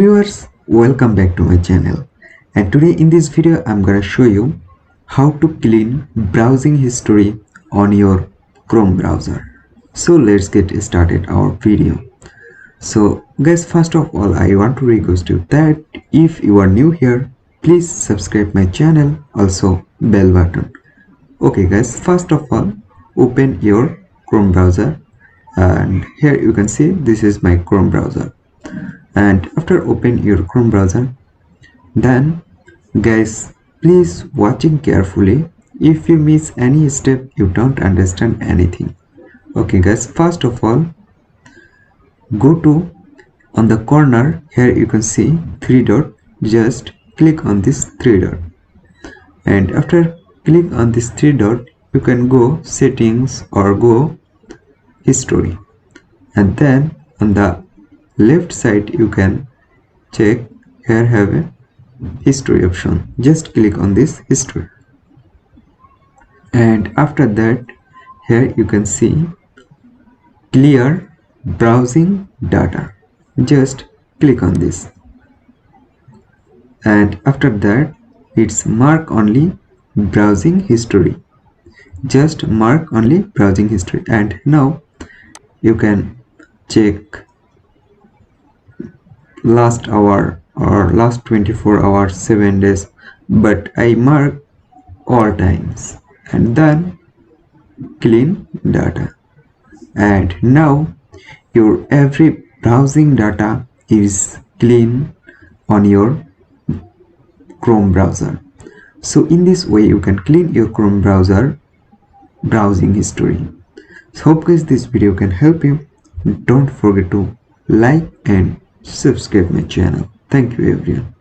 Viewers, welcome back to my channel, and today in this video I'm gonna show you how to clean browsing history on your Chrome browser. So let's get started our video. So guys, first of all I want to request you that if you are new here, please subscribe my channel, also bell button. Okay guys, first of all open your Chrome browser, and here you can see this is my Chrome browser. And after open your Chrome browser, then guys please watching carefully. If you miss any step, you don't understand anything. Okay guys, first of all go to on the corner, here you can see three dot. Just click on this three dot, and after click on this three dot you can go settings or go history, and then on the left side you can check, here have a history option. Just click on this history, and after that here you can see clear browsing data. Just click on this, and after that it's mark only browsing history. Just mark only browsing history, and now you can check last hour or last 24 hours, 7 days, but I mark all times, and then clean data. And now your every browsing data is clean on your Chrome browser. So in this way you can clean your Chrome browser browsing history. So hope guys this video can help you. Don't forget to like and subscribe my channel. Thank you everyone.